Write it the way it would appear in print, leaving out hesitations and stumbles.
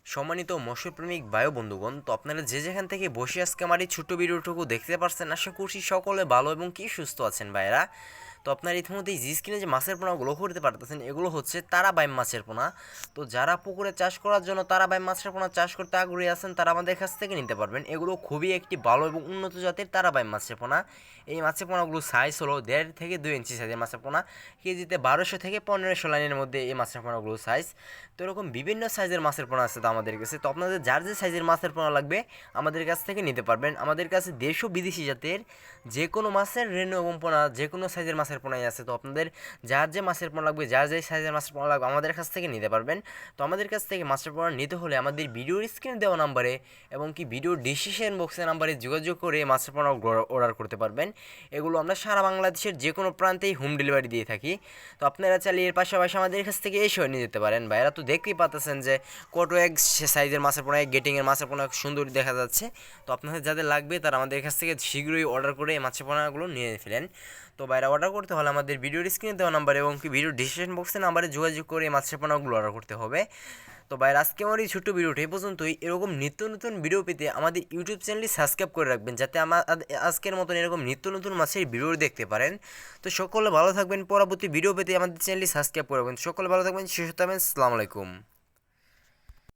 সম্মানিত মৎস্যপ্রেমিক বায়ু বন্ধুগণ, তো আপনারা যে যেখান থেকে বসে আজকে আমার এই ছোট্ট ভিডিওটুকু দেখতে পারছেন, আশা করছি সকলে ভালো এবং কি সুস্থ আছেন ভাইরা। তো আপনারা ইতিমধ্যে জি স্ক্রিনে যে মাছের পোনাগুলো করতে পারতেছেন, এগুলো হচ্ছে তারাবাইম মাছের পোনা। তো যারা পুকুরে চাষ করার জন্য তারাবাইম মাছের পোনা চাষ করতে আগ্রহী আছেন, তারা আমাদের কাছ থেকে নিতে পারবেন। এগুলো খুবই একটি ভালো এবং উন্নত জাতের তারাবাইম মাছের পোনা। এই মাছের পোনাগুলোর সাইজ হলো 1.5 থেকে 2 ইঞ্চি সাইজের মাছের পোনা। কেজিতে 1200 থেকে 1500 লাইনের মধ্যে এই মাছের পোনাগুলোর সাইজ। তো এরকম বিভিন্ন সাইজের মাছের পোনা আছে তো আমাদের কাছে। তো আপনাদের যার যে সাইজের মাছের পোনা লাগবে আমাদের কাছ থেকে নিতে পারবেন। আমাদের কাছে দেশ ও বিদেশি জাতের যে কোনো মাছের রেণু এবং পোনা, যে কোনো সাইজের মাছের পোনাই আছে। তো আপনাদের যার যে মাছের পোনা লাগবে, যার যে সাইজের মাছের পোনা লাগবে, আমাদের কাছ থেকে নিতে পারবেন। তো আমাদের কাছ থেকে মাছের পোনা নিতে হলে আমাদের ভিডিওর স্ক্রিনে দেওয়া নাম্বারে এবং কি ভিডিওর ডিসক্রিপশন বক্সের নাম্বারে যোগাযোগ করে মাছের পোনা অর্ডার করতে পারবেন। এগুলো আমরা সারা বাংলাদেশের যে কোনো প্রান্তেই হোম ডেলিভারি দিয়ে থাকি। তো আপনারা চাইলে এর পাশাপাশি আমাদের কাছ থেকে এসেও নিয়ে যেতে পারেন। ভাইরা তো দেখতেই পাচ্ছেন যে কত এক সাইজের মাছের পোনা, গেটিংয়ের মাছের পোনা সুন্দর দেখা যাচ্ছে। তো আপনাদের যাদের লাগবে তারা আমাদের কাছ থেকে শীঘ্রই অর্ডার করে এই মাছের পোনাগুলো নিয়ে ফেলেন। তো বাইরে অর্ডার করতে হলে আমাদের ভিডিওর স্ক্রিনে দেওয়া নাম্বার এবং কি ভিডিওর ডিসক্রিপশন বক্সের নাম্বারে যোগাযোগ করে এই মাছের পোনাগুলো অর্ডার করতে হবে। তো বাইরে আজকে আমার এই ছোট্ট ভিডিওটি এই পর্যন্তই। এরকম নিত্য নতুন ভিডিও পেতে আমাদের ইউটিউব চ্যানেলটি সাবস্ক্রাইব করে রাখবেন, যাতে আমার আজকের মতন এরকম নিত্য নতুন মাছের ভিডিও দেখতে পারেন। তো সকলে ভালো থাকবেন, পরবর্তী ভিডিও পেতে আমাদের চ্যানেলটি সাবস্ক্রাইব করে রাখবেন। সকলে ভালো থাকবেন, সুস্থ থাকবেন। আসসালামু আলাইকুম।